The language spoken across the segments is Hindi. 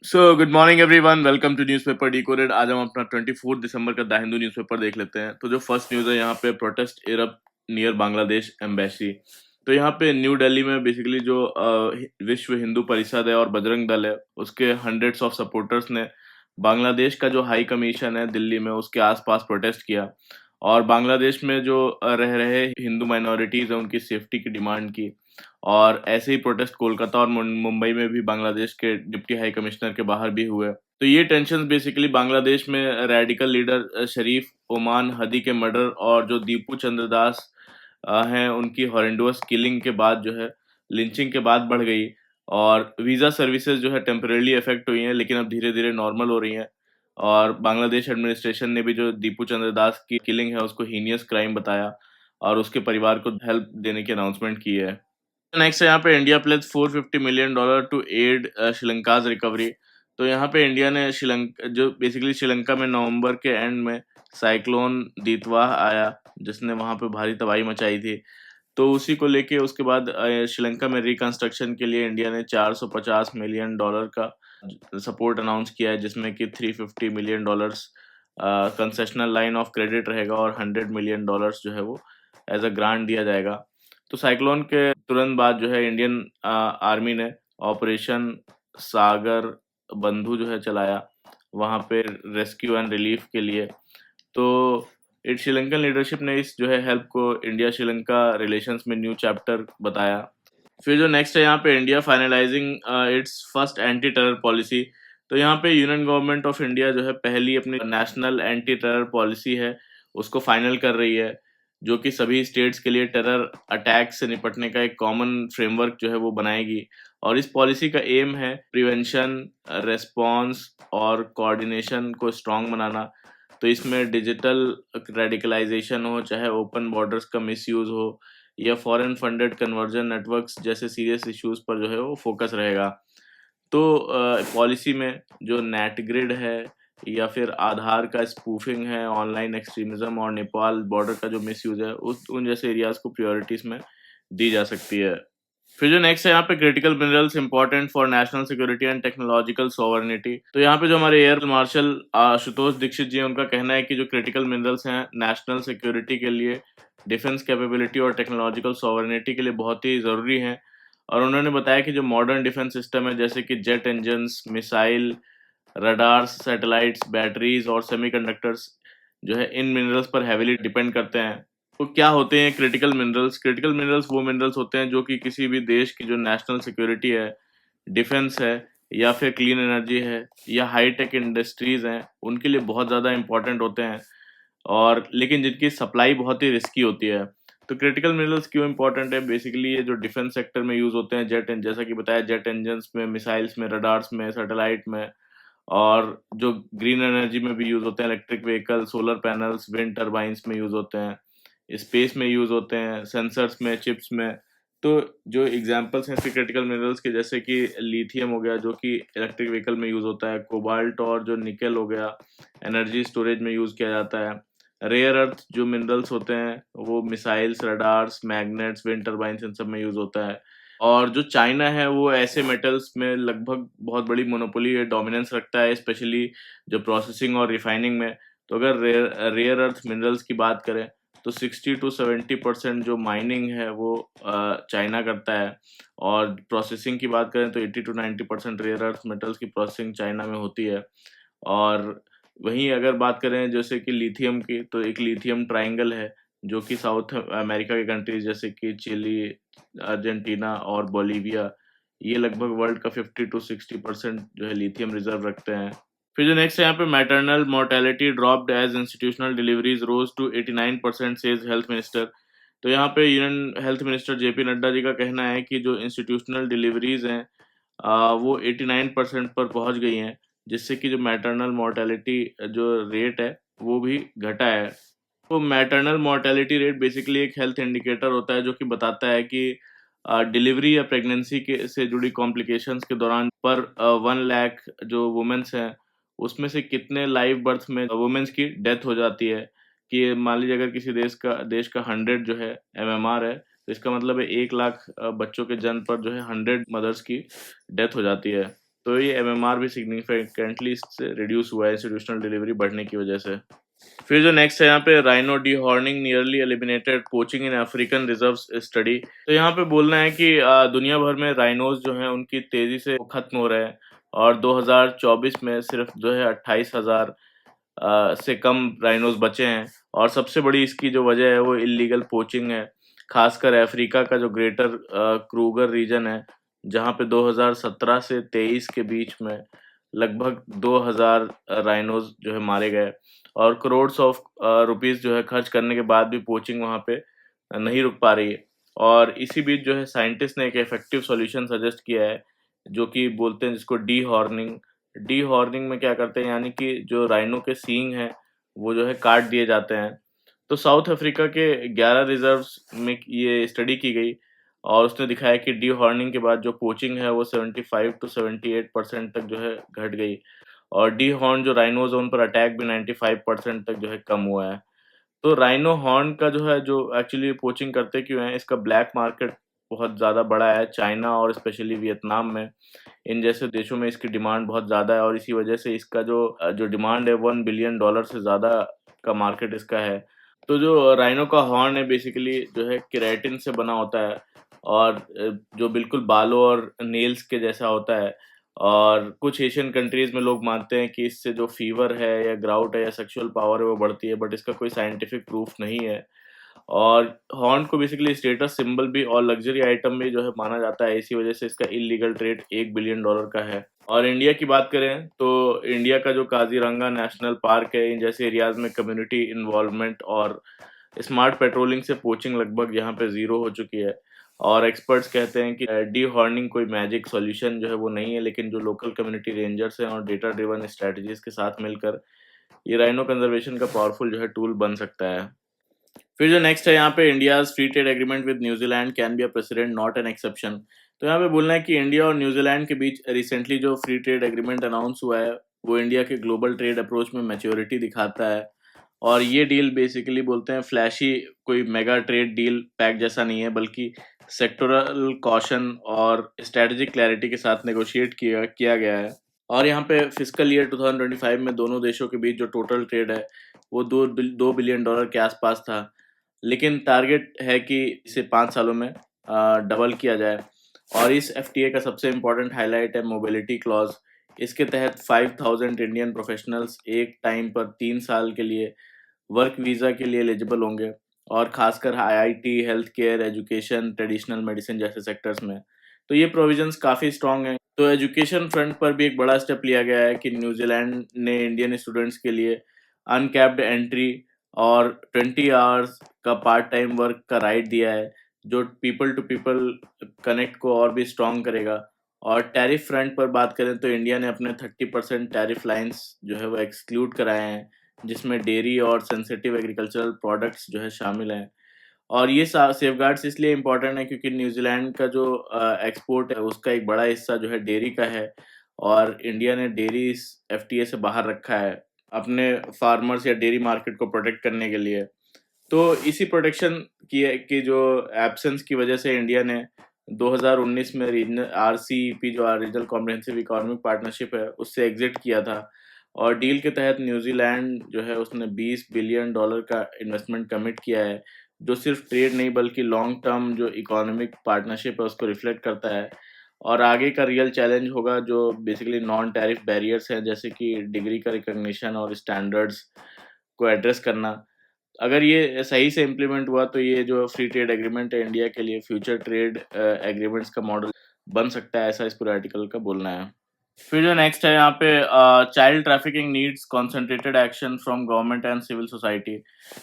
So good morning everyone, welcome to newspaper decoded. आज हम अपना 24 दिसंबर का द हिंदू न्यूज़पेपर देख लेते हैं। तो जो फर्स्ट न्यूज़ है यहाँ पे, protest erupt near Bangladesh embassy. तो यहाँ पे न्यू दिल्ली में बेसिकली जो विश्व हिंदू परिषद है और बजरंग दल है, उसके हंड्रेड्स ऑफ सपोर्टर्स ने बांग्लादेश का जो हाई कमीशन है दिल्ली में, उसके आसपास प्रोटेस्ट किया और बांग्लादेश में जो रह रहे हिंदू माइनॉरिटीज़ हैं उनकी सेफ्टी की डिमांड की। और ऐसे ही प्रोटेस्ट कोलकाता और मुंबई में भी बांग्लादेश के डिप्टी हाई कमिश्नर के बाहर भी हुए। तो ये टेंशन बेसिकली बांग्लादेश में रेडिकल लीडर शरीफ ओमान हदी के मर्डर और जो दीपू चंद्र दास हैं उनकी हॉरेंडोस किलिंग के बाद जो है, लिंचिंग के बाद बढ़ गई। और वीज़ा सर्विसेज जो है टेम्परेली इफेक्ट हुई हैं, लेकिन अब धीरे धीरे नॉर्मल हो रही हैं। और बांग्लादेश एडमिनिस्ट्रेशन ने भी जो दीपू चंद्र दास की किलिंग है उसको हीनियस क्राइम बताया और उसके परिवार को हेल्प देने की अनाउंसमेंट की है। नेक्स्ट है यहाँ पे, India pledges $450 million to add Sri Lanka's recovery. तो यहाँ पे इंडिया ने श्रीलंका जो बेसिकली श्रीलंका में नवंबर के एंड में साइक्लोन दीतवाह आया, जिसने वहाँ पे भारी तबाही मचाई थी। तो उसी को लेके उसके बाद श्रीलंका में रिकंस्ट्रक्शन के लिए इंडिया ने $450 million का सपोर्ट अनाउंस किया है, जिसमें कि $350 million concessional line of credit रहेगा और $100 million जो है वो एज अ ग्रांट दिया जाएगा। तो साइक्लोन के तुरंत बाद जो है इंडियन आर्मी ने ऑपरेशन सागर बंधु जो है चलाया वहाँ पे रेस्क्यू एंड रिलीफ के लिए। तो इट श्रीलंकन लीडरशिप ने इस जो है हेल्प को इंडिया श्रीलंका रिलेशंस में न्यू चैप्टर बताया। फिर जो नेक्स्ट है यहाँ पे, India finalising its first anti terror policy. तो यहाँ पे यूनियन गवर्नमेंट ऑफ इंडिया जो है पहली अपनी नेशनल एंटी टेरर पॉलिसी है उसको फाइनल कर रही है, जो कि सभी स्टेट्स के लिए टेरर अटैक से निपटने का एक कॉमन फ्रेमवर्क जो है वो बनाएगी। और इस पॉलिसी का एम है प्रिवेंशन, रेस्पॉन्स और कोऑर्डिनेशन को स्ट्रॉन्ग बनाना। तो इसमें डिजिटल रेडिकलाइजेशन हो, चाहे ओपन बॉर्डर्स का मिसयूज हो या फॉरेन फंडेड कन्वर्जन नेटवर्क्स जैसे सीरियस इश्यूज पर जो है वो फोकस रहेगा। तो पॉलिसी में जो नेट ग्रिड है या फिर आधार का स्पूफिंग है, ऑनलाइन एक्सट्रीमिज्म और नेपाल बॉर्डर का जो मिसयूज है, उस उन जैसे एरियाज को प्रायोरिटीज में दी जा सकती है। फिर जो नेक्स्ट है यहाँ पे, critical minerals important for national security and technological sovereignty. तो यहाँ पे जो हमारे एयर मार्शल आशुतोष दीक्षित जी हैं, उनका कहना है कि जो क्रिटिकल मिनरल्स हैं नेशनल सिक्योरिटी के लिए, डिफेंस कैपेबिलिटी और टेक्नोलॉजिकल सोवरेनिटी के लिए बहुत ही ज़रूरी हैं। और उन्होंने बताया कि जो मॉडर्न डिफेंस सिस्टम है जैसे कि jet engines, missile, radars, satellites, batteries और सेमीकंडक्टर्स जो है इन मिनरल्स पर हैविली डिपेंड करते हैं। तो क्या होते हैं क्रिटिकल मिनरल्स? क्रिटिकल मिनरल्स वो मिनरल्स होते हैं जो कि किसी भी देश की जो नेशनल सिक्योरिटी है, डिफेंस है या फिर क्लीन एनर्जी है या हाई टेक इंडस्ट्रीज हैं, उनके लिए बहुत ज़्यादा इंपॉर्टेंट होते हैं और लेकिन जिनकी सप्लाई बहुत ही रिस्की होती है। तो क्रिटिकल मिनरल्स क्यों इंपॉर्टेंट है? बेसिकली ये जो डिफेंस सेक्टर में यूज़ होते हैं, जैसा कि बताया, जेट इंजन्स में, मिसाइल्स में, रडार्स में, सैटेलाइट में, और जो ग्रीन एनर्जी में भी यूज़ होते हैं, electric vehicle, solar panels, wind turbines में यूज़ होते हैं, स्पेस में यूज़ होते हैं, सेंसर्स में, चिप्स में। तो जो एग्जांपल्स हैं इसके क्रिटिकल मिनरल्स के, जैसे कि लिथियम हो गया जो कि इलेक्ट्रिक व्हीकल में यूज़ होता है, कोबाल्ट और जो निकल हो गया एनर्जी स्टोरेज में यूज़ किया जाता है। रेयर अर्थ जो मिनरल्स होते हैं वो missiles, radars, magnets, wind turbines इन सब में यूज़ होता है। और जो चाइना है वो ऐसे मेटल्स में लगभग बहुत बड़ी मोनोपोली डोमिनेंस रखता है, स्पेशली जो प्रोसेसिंग और रिफाइनिंग में। तो अगर रेयर अर्थ मिनरल्स की बात करें तो 60 to 70% जो माइनिंग है वो चाइना करता है। और प्रोसेसिंग की बात करें तो 80 to 90% रेयर अर्थ मेटल्स की प्रोसेसिंग चाइना में होती है। और वहीं अगर बात करें जैसे कि लिथियम की, तो एक लिथियम ट्रायंगल है जो कि साउथ अमेरिका के कंट्रीज जैसे कि चिली, अर्जेंटीना और बोलीविया, ये लगभग वर्ल्ड का 50 to 60% जो है लिथियम रिजर्व रखते हैं। फिर जो नेक्स्ट है यहाँ पे, maternal mortality dropped as institutional deliveries rose to 89% says health minister. तो यहाँ पे union health minister JP Nadda ji का कहना है कि जो इंस्टीट्यूशनल डिलीवरीज हैं वो 89% पर पहुंच गई हैं, जिससे कि जो मैटरनल मोर्टेलिटी जो रेट है वो भी घटा है। तो मैटरनल मोर्टेलिटी रेट बेसिकली एक हेल्थ इंडिकेटर होता है जो कि बताता है कि डिलीवरी या प्रेगनेंसी के से जुड़ी कॉम्प्लिकेशंस के दौरान पर 1 लाख जो वुमेन्स हैं उसमें से कितने लाइव बर्थ में वुमेन्स की डेथ हो जाती है। कि मान लीजिए अगर किसी देश का 100 जो है एमएमआर है, तो इसका मतलब है 1 लाख बच्चों के जन्म पर जो है 100 मदर्स की डेथ हो जाती है। तो ये एमएमआर भी सिग्निफिकेंटली इससे रिड्यूस हुआ है इंस्टीट्यूशनल डिलीवरी बढ़ने की वजह से। फिर जो नेक्स्ट है यहाँ पे rhino dehorning nearly eliminated poaching in African reserves study. तो यहाँ पे बोलना है कि दुनिया भर में राइनोज जो हैं उनकी तेजी से खत्म हो रहे हैं और 2024 में सिर्फ जो है 28,000 से कम राइनोज बचे हैं। और सबसे बड़ी इसकी जो वजह है वो इलीगल पोचिंग है, खासकर अफ्रीका का जो ग्रेटर क्रूगर रीजन है, जहाँ पे 2017 से 23 के बीच में लगभग 2000 राइनोज जो है मारे गए और करोड्स ऑफ रुपीस जो है खर्च करने के बाद भी पोचिंग वहाँ पे नहीं रुक पा रही है। और इसी बीच जो है साइंटिस्ट ने एक इफेक्टिव सॉल्यूशन सजेस्ट किया है, जो कि बोलते हैं जिसको डी हॉर्निंग। डी हॉर्निंग में क्या करते हैं, यानी कि जो राइनो के सींग हैं वो जो है काट दिए जाते हैं। तो साउथ अफ्रीका के 11 रिजर्व्स में ये स्टडी की गई और उसने दिखाया कि डी हॉर्निंग के बाद जो पोचिंग है वो 75 टू 78% तक जो है घट गई और डी हॉर्न जो राइनोज उन पर अटैक भी 95% तक जो है कम हुआ है। तो राइनो हॉर्न का जो है, जो एक्चुअली पोचिंग करते क्यों हैं, इसका ब्लैक मार्केट बहुत ज़्यादा बड़ा है चाइना और स्पेशली वियतनाम में। इन जैसे देशों में इसकी डिमांड बहुत ज़्यादा है और इसी वजह से इसका जो डिमांड है $1 बिलियन से ज़्यादा का मार्केट इसका है। तो जो राइनो का हॉर्न है बेसिकली जो है केराटिन से बना होता है और जो बिल्कुल बालों और नेल्स के जैसा होता है। और कुछ एशियन कंट्रीज में लोग मानते हैं कि इससे जो फीवर है या ग्राउट है या सेक्सुअल पावर है वो बढ़ती है, बट इसका कोई साइंटिफिक प्रूफ नहीं है। और हॉर्न को बेसिकली स्टेटस सिंबल भी और लग्जरी आइटम भी जो है माना जाता है, इसी वजह से इसका इलीगल ट्रेड $1 बिलियन का है। और इंडिया की बात करें तो इंडिया का जो काजीरंगा नेशनल पार्क है, इन जैसे एरियाज में कम्युनिटी इन्वॉल्वमेंट और स्मार्ट पेट्रोलिंग से पोचिंग लगभग यहाँ पे ज़ीरो हो चुकी है। और एक्सपर्ट्स कहते हैं कि डी हॉर्निंग कोई मैजिक सॉल्यूशन जो है वो नहीं है, लेकिन जो लोकल कम्युनिटी रेंजर्स हैं और डेटा ड्रिवन स्ट्रेटजीज के साथ मिलकर ये राइनो कंजर्वेशन का पावरफुल जो है टूल बन सकता है। फिर जो नेक्स्ट है यहाँ पे India's free trade agreement with New Zealand can be a president not an exception. तो यहाँ पे बोलना है कि इंडिया और न्यूजीलैंड के बीच रिसेंटली जो फ्री ट्रेड एग्रीमेंट अनाउंस हुआ है वो इंडिया के ग्लोबल ट्रेड अप्रोच में मैच्योरिटी दिखाता है। और ये डील बेसिकली बोलते हैं फ्लैशी कोई मेगा ट्रेड डील पैक जैसा नहीं है, बल्कि सेक्टोरल कॉशन और स्ट्रेटेजिक क्लैरिटी के साथ नेगोशिएट किया किया गया है। और यहाँ पे फिस्कल ईयर 2025 में दोनों देशों के बीच जो टोटल ट्रेड है वो $2 बिलियन के आसपास था, लेकिन टारगेट है कि इसे 5 सालों में डबल किया जाए। और इस एफटीए का सबसे इम्पोर्टेंट हाईलाइट है मोबिलिटी क्लॉज। इसके तहत 5,000 इंडियन प्रोफेशनल्स एक टाइम पर 3 साल के लिए वर्क वीज़ा के लिए एलिजिबल होंगे और खासकर IIT, health care, education, traditional medicine जैसे सेक्टर्स में। तो ये प्रोविजंस काफ़ी स्ट्रॉन्ग हैं। तो एजुकेशन फ्रंट पर भी एक बड़ा स्टेप लिया गया है कि न्यूजीलैंड ने इंडियन स्टूडेंट्स के लिए अनकैप्ड एंट्री और 20 आवर्स का पार्ट टाइम वर्क का राइट दिया है, जो पीपल टू पीपल कनेक्ट को और भी स्ट्रॉन्ग करेगा। और टैरिफ फ्रंट पर बात करें तो इंडिया ने अपने 30% टैरिफ लाइंस जो है वो एक्सक्लूड कराए हैं, जिसमें डेयरी और सेंसिटिव एग्रीकल्चरल प्रोडक्ट्स जो है शामिल हैं। और ये सेफगार्ड्स इसलिए इम्पोर्टेंट है क्योंकि न्यूजीलैंड का जो एक्सपोर्ट है उसका एक बड़ा हिस्सा जो है डेयरी का है और इंडिया ने डेयरी इस एफटीए से बाहर रखा है अपने फार्मर्स या डेयरी मार्केट को प्रोटेक्ट करने के लिए। तो इसी प्रोटेक्शन की जो एब्सेंस की वजह से इंडिया ने 2019 में रीजनल आरसीईपी जो रीजनल कॉम्प्रिहेंसिव इकोनॉमिक पार्टनरशिप है उससे एग्जिट किया था। और डील के तहत न्यूजीलैंड जो है उसने $20 बिलियन का इन्वेस्टमेंट कमिट किया है, जो सिर्फ ट्रेड नहीं बल्कि लॉन्ग टर्म जो इकोनॉमिक पार्टनरशिप है उसको रिफ्लेक्ट करता है। और आगे का रियल चैलेंज होगा जो बेसिकली नॉन टैरिफ बैरियर्स हैं, जैसे कि डिग्री का रिकॉग्निशन और स्टैंडर्ड्स को एड्रेस करना। अगर ये सही से इम्प्लीमेंट हुआ तो ये जो फ्री ट्रेड एग्रीमेंट है इंडिया के लिए फ्यूचर ट्रेड एग्रीमेंट्स का मॉडल बन सकता है, ऐसा इस पूरे आर्टिकल का बोलना है। फिर जो नेक्स्ट है यहाँ पे child trafficking needs concentrated action from government and civil society.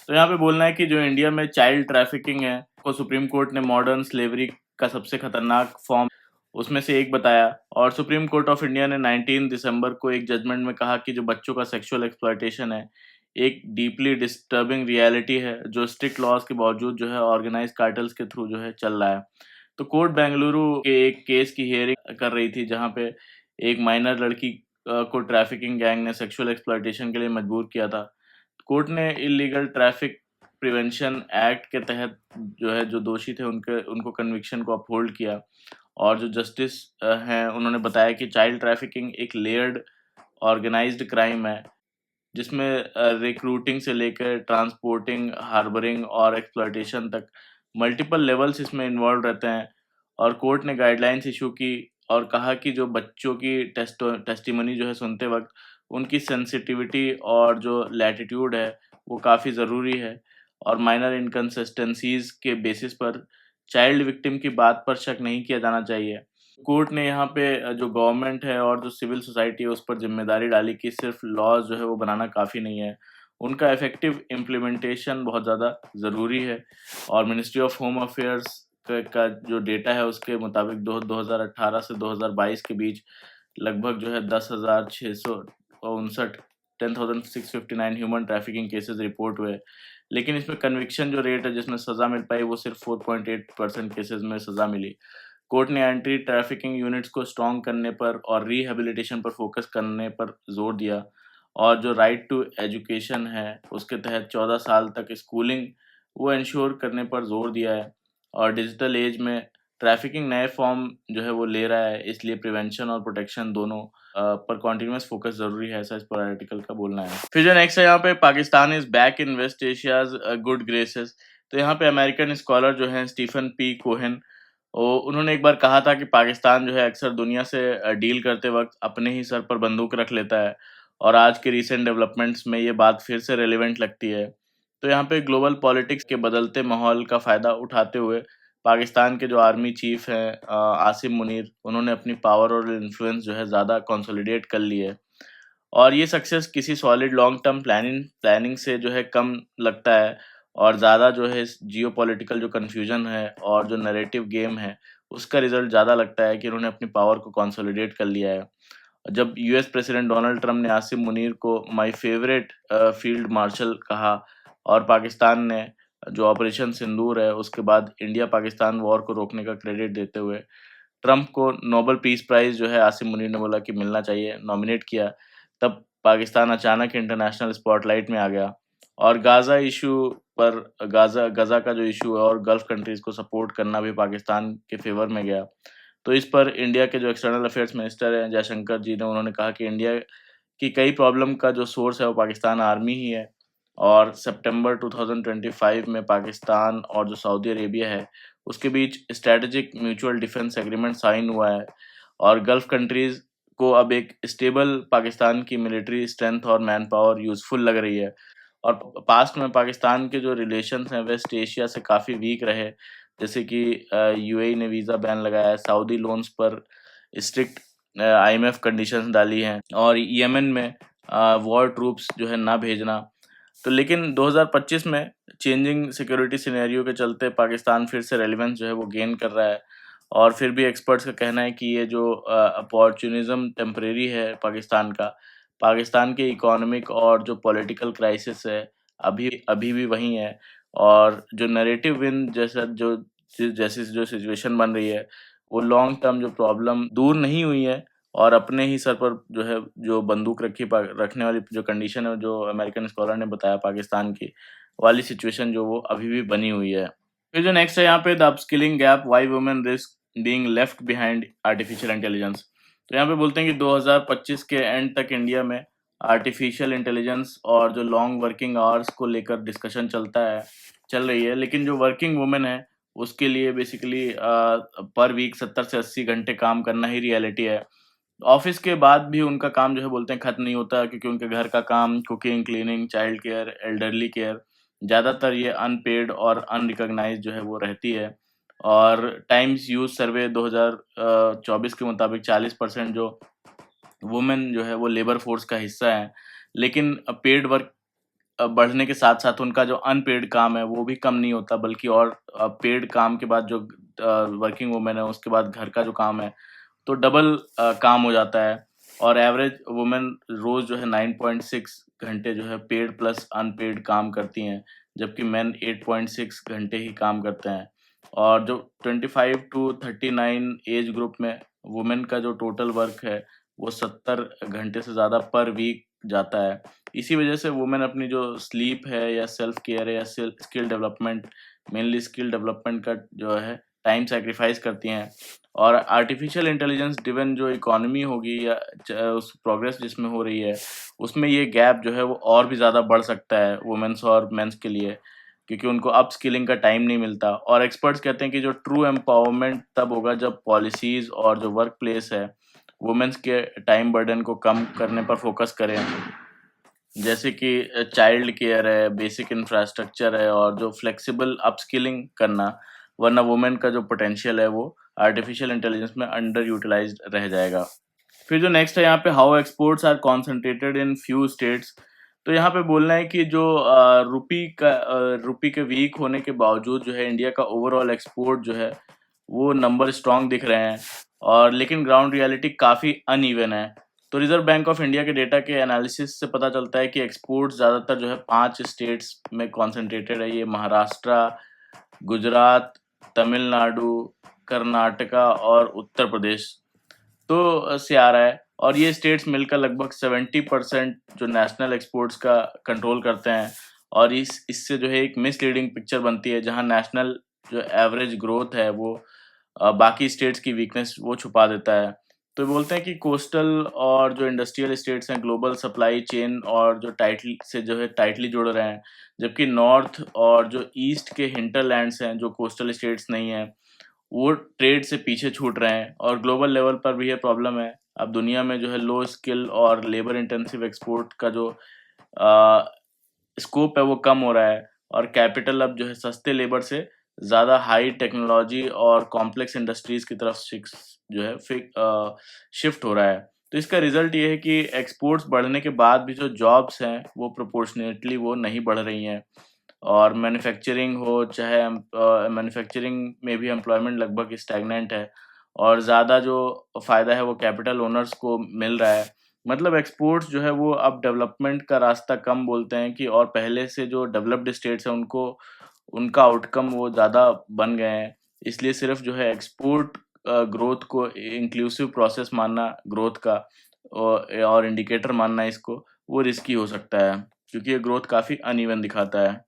तो यहाँ पे बोलना है कि जो इंडिया में चाइल्ड ट्रैफिकिंग है को सुप्रीम कोर्ट ने मॉडर्न स्लेवरी का सबसे खतरनाक फॉर्म उसमें से एक बताया। और सुप्रीम कोर्ट ऑफ इंडिया ने 19 दिसंबर को एक जजमेंट में कहा कि जो बच्चों का सेक्सुअल एक्सप्लॉयटेशन है एक डीपली डिस्टर्बिंग रियलिटी है, जो स्ट्रिक्ट लॉज के बावजूद जो है ऑर्गेनाइज कार्टल्स के थ्रू जो है चल रहा है। तो कोर्ट बेंगलुरु के एक केस की हियरिंग कर रही थी जहाँ पे एक माइनर लड़की को ट्रैफिकिंग गैंग ने सेक्सुअल एक्सप्लॉयटेशन के लिए मजबूर किया था। कोर्ट ने इलीगल ट्रैफिक प्रिवेंशन एक्ट के तहत जो है जो दोषी थे उनको कन्विक्शन को अपहोल्ड किया और जो जस्टिस हैं उन्होंने बताया कि चाइल्ड ट्रैफिकिंग एक लेयर्ड ऑर्गेनाइज्ड क्राइम है जिसमें रिक्रूटिंग से लेकर ट्रांसपोर्टिंग, हार्बरिंग और एक्सप्लॉयटेशन तक मल्टीपल लेवल्स इसमें इन्वॉल्व रहते हैं। और कोर्ट ने गाइडलाइंस इशू की और कहा कि जो बच्चों की टेस्टिमनी जो है सुनते वक्त उनकी सेंसिटिविटी और जो लैटिट्यूड है वो काफ़ी ज़रूरी है और माइनर इनकंसिस्टेंसीज के बेसिस पर चाइल्ड विक्टिम की बात पर शक नहीं किया जाना चाहिए। कोर्ट ने यहाँ पे जो गवर्नमेंट है और जो सिविल सोसाइटी है उस पर ज़िम्मेदारी डाली कि सिर्फ लॉज़ जो है वो बनाना काफ़ी नहीं है। उनका इफ़ेक्टिव इम्प्लीमेंटेशन बहुत ज़्यादा ज़रूरी है और मिनिस्ट्री ऑफ होम अफेयर्स का जो डेटा है उसके मुताबिक 2018 से 2022 के बीच लगभग जो है 10,659 10,659 ह्यूमन ट्रैफिकिंग केसेस रिपोर्ट हुए। लेकिन इसमें कन्विक्शन जो रेट है जिसमें सज़ा मिल पाई वो सिर्फ 4.8% केसेस में सज़ा मिली। कोर्ट ने एंटी ट्रैफिकिंग यूनिट्स को स्ट्रॉन्ग करने पर और रिहैबिलिटेशन पर फोकस करने पर जोर दिया और जो राइट टू एजुकेशन है उसके तहत 14 साल तक स्कूलिंग वो इंश्योर करने पर जोर दिया है और डिजिटल एज में ट्रैफिकिंग नए फॉर्म जो है वो ले रहा है इसलिए प्रिवेंशन और प्रोटेक्शन दोनों पर कॉन्टिन्यूस फोकस जरूरी है, ऐसा इस पर आर्टिकल का बोलना है। फिर जो नेक्स्ट है यहाँ पे Pakistan is back in West Asia's good graces. तो यहाँ पे अमेरिकन स्कॉलर जो है स्टीफन पी कोहेन उन्होंने एक बार कहा था कि पाकिस्तान जो है अक्सर दुनिया से डील करते वक्त अपने ही सर पर बंदूक रख लेता है और आज के रीसेंट डेवलपमेंट्स में ये बात फिर से रेलेवेंट लगती है। तो यहाँ पे ग्लोबल पॉलिटिक्स के बदलते माहौल का फ़ायदा उठाते हुए पाकिस्तान के जो आर्मी चीफ हैं आसिम मुनीर उन्होंने अपनी पावर और इन्फ्लुएंस जो है ज़्यादा कंसोलिडेट कर ली है और ये सक्सेस किसी solid long term planning planning से जो है कम लगता है और ज़्यादा जो है जियोपॉलिटिकल जो कन्फ्यूजन है और जो नैरेटिव गेम है उसका रिजल्ट ज़्यादा लगता है कि उन्होंने अपनी पावर को कंसोलिडेट कर लिया है। जब यूएस प्रेसिडेंट डोनाल्ड ट्रम्प ने आसिम मुनीर को माय फेवरेट फील्ड मार्शल कहा और पाकिस्तान ने जो ऑपरेशन सिंदूर है उसके बाद इंडिया पाकिस्तान वॉर को रोकने का क्रेडिट देते हुए ट्रम्प को नोबेल पीस प्राइज जो है आसिम मुनीर ने बोला कि मिलना चाहिए, नॉमिनेट किया, तब पाकिस्तान अचानक इंटरनेशनल स्पॉटलाइट में आ गया और गाज़ा इशू पर गाज़ा गज़ा का जो इशू है और गल्फ कंट्रीज़ को सपोर्ट करना भी पाकिस्तान के फेवर में गया। तो इस पर इंडिया के जो एक्सटर्नल अफेयर्स मिनिस्टर हैं जयशंकर जी ने उन्होंने कहा कि इंडिया की कई प्रॉब्लम का जो सोर्स है वो पाकिस्तान आर्मी ही है और सितंबर 2025 में पाकिस्तान और जो सऊदी अरेबिया है उसके बीच strategic mutual defence agreement sign हुआ है और गल्फ कंट्रीज को अब एक स्टेबल पाकिस्तान की मिलिट्री स्ट्रेंथ और मैन पावर यूज़फुल लग रही है। और पास्ट में पाकिस्तान के जो रिलेशंस हैं वेस्ट एशिया से काफ़ी वीक रहे, जैसे कि यूएई ने वीज़ा बैन लगाया है, सऊदी लोन्स पर स्ट्रिक्ट आईएमएफ कंडीशंस डाली हैं और यमन में वॉर ट्रूप्स जो है ना भेजना। तो लेकिन 2025 में चेंजिंग सिक्योरिटी सिनेरियो के चलते पाकिस्तान फिर से रेलेवेंस जो है वो गेन कर रहा है और फिर भी एक्सपर्ट्स का कहना है कि ये जो अपॉर्चुनिज्म टेम्परेरी है पाकिस्तान का, पाकिस्तान के इकोनॉमिक और जो पॉलिटिकल क्राइसिस है अभी अभी भी वही है और जो नैरेटिव विन जैसी जो सिचुएशन बन रही है वो लॉन्ग टर्म जो प्रॉब्लम दूर नहीं हुई है और अपने ही सर पर जो है जो बंदूक रखने वाली जो कंडीशन है जो अमेरिकन स्कॉलर ने बताया पाकिस्तान की वाली सिचुएशन जो वो अभी भी बनी हुई है। फिर जो नेक्स्ट है यहाँ पे the upskilling gap why women risk being left behind artificial intelligence. तो यहाँ पे बोलते हैं कि 2025 के एंड तक इंडिया में आर्टिफिशियल इंटेलिजेंस और जो लॉन्ग वर्किंग आवर्स को लेकर डिस्कशन चल रही है, लेकिन जो वर्किंग वुमेन है उसके लिए बेसिकली पर वीक 70 से 80 घंटे काम करना ही रियलिटी है। ऑफिस के बाद भी उनका काम जो है बोलते हैं खत्म नहीं होता क्योंकि उनके घर का काम, cooking, cleaning, child care, elderly care, ज़्यादातर ये अनपेड और अनरिकॉग्नाइज्ड जो है वो रहती है। और टाइम्स यूथ सर्वे 2024 के मुताबिक 40% जो वुमेन जो है वो लेबर फोर्स का हिस्सा है, लेकिन पेड वर्क बढ़ने के साथ-साथ उनका जो अनपेड काम है वो भी कम नहीं होता बल्कि और पेड काम के बाद जो वर्किंग वुमेन है उसके बाद घर का जो काम है तो डबल काम हो जाता है और एवरेज वुमेन रोज जो है 9.6 घंटे जो है पेड प्लस अनपेड काम करती हैं, जबकि मेन 8.6 घंटे ही काम करते हैं। और जो 25 टू 39 एज ग्रुप में वुमेन का जो टोटल वर्क है वो 70 घंटे से ज़्यादा पर वीक जाता है। इसी वजह से वुमेन अपनी जो स्लीप है या सेल्फ केयर है या skill development, mainly skill development का जो है टाइम सैक्रिफाइस करती हैं, और आर्टिफिशियल इंटेलिजेंस ड्रिवन जो इकोनॉमी होगी या उस प्रोग्रेस जिसमें हो रही है, उसमें ये गैप जो है वो और भी ज़्यादा बढ़ सकता है वुमेन्स और मेंस के लिए, क्योंकि उनको अप स्किलिंग का टाइम नहीं मिलता। और एक्सपर्ट्स कहते हैं कि जो ट्रू एम्पावरमेंट तब होगा जब पॉलिसीज़ और जो वर्क प्लेस है, वुमेन्स के टाइम बर्डन को कम करने पर फोकस करें, जैसे कि चाइल्ड केयर है, बेसिक इंफ्रास्ट्रक्चर है, और जो फ्लेक्सिबल अपस्किलिंग करना, वरना वुमेन का जो पोटेंशियल है वो आर्टिफिशियल इंटेलिजेंस में अंडर यूटिलाइज्ड रह जाएगा। फिर जो नेक्स्ट है यहाँ पे, how exports are concentrated in few states. तो यहाँ पे बोलना है कि जो रुपी के वीक होने के बावजूद जो है इंडिया का ओवरऑल एक्सपोर्ट जो है वो नंबर स्ट्रांग दिख रहे हैं, और लेकिन ग्राउंड रियलिटी काफ़ी अनइवन है। तो रिजर्व बैंक ऑफ इंडिया के डेटा के एनालिसिस से पता चलता है कि एक्सपोर्ट ज़्यादातर जो है 5 स्टेट्स में कॉन्सेंट्रेटेड है। ये महाराष्ट्र, गुजरात, तमिलनाडु, कर्नाटका और उत्तर प्रदेश से आ रहा है, और ये स्टेट्स मिलकर लगभग 70% जो नेशनल एक्सपोर्ट्स का कंट्रोल करते हैं। और इससे जो है एक मिसलीडिंग पिक्चर बनती है, जहां नेशनल जो एवरेज ग्रोथ है वो बाकी स्टेट्स की वीकनेस वो छुपा देता है। तो बोलते हैं कि कोस्टल और जो इंडस्ट्रियल स्टेट्स हैं ग्लोबल सप्लाई चेन और जो टाइटली से जो है टाइटली जुड़ रहे हैं, जबकि नॉर्थ और जो ईस्ट के हिंटरलैंड्स हैं जो कोस्टल स्टेट्स नहीं हैं, वो ट्रेड से पीछे छूट रहे हैं। और ग्लोबल लेवल पर भी ये प्रॉब्लम है। अब दुनिया में जो है लो स्किल और लेबर इंटेंसिव एक्सपोर्ट का जो स्कोप है वो कम हो रहा है, और कैपिटल अब जो है सस्ते लेबर से ज़्यादा हाई टेक्नोलॉजी और कॉम्प्लेक्स इंडस्ट्रीज की तरफ शिफ्ट हो रहा है। तो इसका रिजल्ट ये है कि एक्सपोर्ट्स बढ़ने के बाद भी जो जॉब्स हैं वो प्रोपोर्शनेटली वो नहीं बढ़ रही हैं, और मैन्युफैक्चरिंग हो चाहे मैन्युफैक्चरिंग में भी एम्प्लॉयमेंट लगभग स्टैग्नेंट है, और ज़्यादा जो फ़ायदा है वो कैपिटल ओनर्स को मिल रहा है। मतलब एक्सपोर्ट्स जो है वो अब डेवलपमेंट का रास्ता कम बोलते हैं कि, और पहले से जो डेवलप्ड स्टेट्स हैं उनको उनका आउटकम वो ज़्यादा बन गए हैं। इसलिए सिर्फ जो है एक्सपोर्ट ग्रोथ को इंक्लूसिव प्रोसेस मानना ग्रोथ का, और इंडिकेटर मानना इसको, वो रिस्की हो सकता है, क्योंकि ये ग्रोथ काफ़ी अनइवन दिखाता है।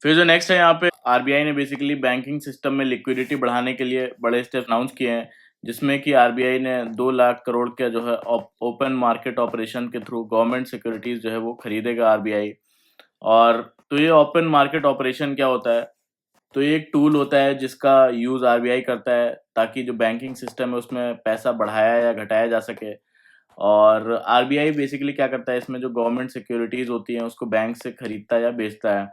फिर जो नेक्स्ट है यहाँ पे, आरबीआई ने बेसिकली बैंकिंग सिस्टम में लिक्विडिटी बढ़ाने के लिए बड़े स्टेप अनाउंस किए हैं, जिसमें कि आरबीआई ने 2 लाख करोड़ का जो है ओपन मार्केट ऑपरेशन के थ्रू गवर्नमेंट सिक्योरिटीज जो है वो खरीदेगा आरबीआई। और तो ये ओपन मार्केट ऑपरेशन क्या होता है? तो ये एक टूल होता है जिसका यूज़ आरबीआई करता है ताकि जो बैंकिंग सिस्टम है उसमें पैसा बढ़ाया या घटाया जा सके। और आरबीआई बेसिकली क्या करता है, इसमें जो गवर्नमेंट सिक्योरिटीज होती हैं उसको बैंक से खरीदता है या बेचता है।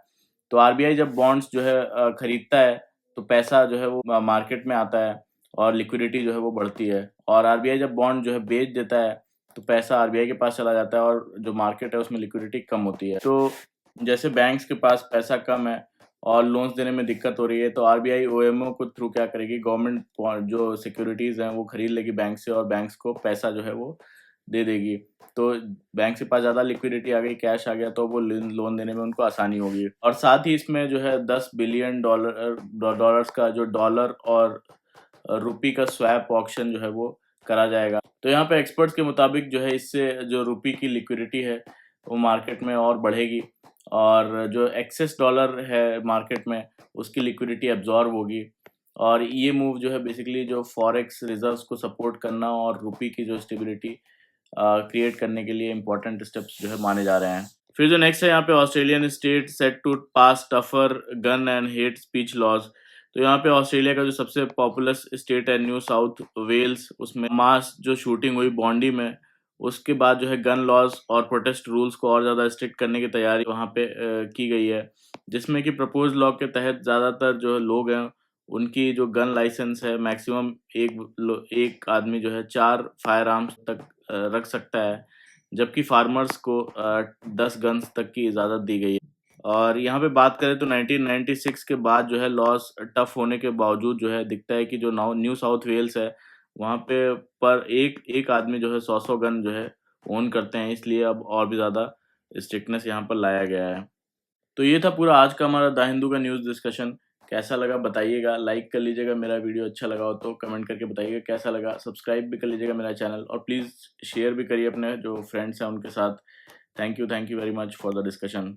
तो आरबीआई जब बॉन्ड्स जो है खरीदता है, तो पैसा जो है वो मार्केट में आता है, और लिक्विडिटी जो है वो बढ़ती है। और आरबीआई जब बॉन्ड जो है बेच देता है, तो पैसा आरबीआई के पास चला जाता है, और जो मार्केट है उसमें लिक्विडिटी कम होती है। तो जैसे बैंक्स के पास पैसा कम है और लोन्स देने में दिक्कत हो रही है, तो आरबीआई ओएमओ को थ्रू क्या करेगी, गवर्नमेंट जो सिक्योरिटीज हैं वो खरीद लेगी बैंक से, और बैंक्स को पैसा जो है वो दे देगी। तो बैंक के पास ज़्यादा लिक्विडिटी आ गई, कैश आ गया, तो वो लोन देने में उनको आसानी होगी। और साथ ही इसमें जो है 10 बिलियन डॉलर्स का जो डॉलर और रुपी का स्वैप ऑक्शन जो है वो करा जाएगा। तो यहाँ पे एक्सपर्ट्स के मुताबिक जो है इससे जो रुपी की लिक्विडिटी है वो मार्केट में और बढ़ेगी, और जो एक्सेस डॉलर है मार्केट में उसकी लिक्विडिटी एब्जॉर्ब होगी। और ये मूव जो है बेसिकली जो फॉरेक्स रिजर्व्स को सपोर्ट करना और रुपी की जो स्टेबिलिटी क्रिएट करने के लिए इम्पोर्टेंट स्टेप्स जो है माने जा रहे हैं। फिर जो नेक्स्ट है यहाँ पे, Australian state set to pass tougher gun and hate speech laws. तो यहाँ पे ऑस्ट्रेलिया का जो सबसे पॉपुलस स्टेट है न्यू साउथ वेल्स, उसमें मास जो शूटिंग हुई बॉन्डी में, उसके बाद जो है गन लॉज और प्रोटेस्ट रूल्स को और ज़्यादा स्ट्रिक्ट करने की तैयारी वहाँ पे की गई है, जिसमें कि प्रपोज लॉ के तहत ज़्यादातर जो लोग हैं उनकी जो गन लाइसेंस है मैक्सिमम एक आदमी जो है 4 फायर आर्म्स तक रख सकता है, जबकि फार्मर्स को 10 गन्स तक की इजाज़त दी गई है। और यहाँ पे बात करें तो 1996 के बाद जो है लॉस टफ होने के बावजूद जो है दिखता है कि जो न्यू साउथ वेल्स है वहाँ पे पर एक एक आदमी जो है 100 गन जो है ओन करते हैं, इसलिए अब और भी ज़्यादा स्ट्रिक्टनेस यहाँ पर लाया गया है। तो ये था पूरा आज का हमारा द हिंदू का न्यूज़ डिस्कशन। कैसा लगा बताइएगा, लाइक कर लीजिएगा, मेरा वीडियो अच्छा लगा हो तो कमेंट करके बताइएगा कैसा लगा, सब्सक्राइब भी कर लीजिएगा मेरा चैनल, और प्लीज़ शेयर भी करिए अपने जो फ्रेंड्स हैं उनके साथ। Thank you very much for the discussion.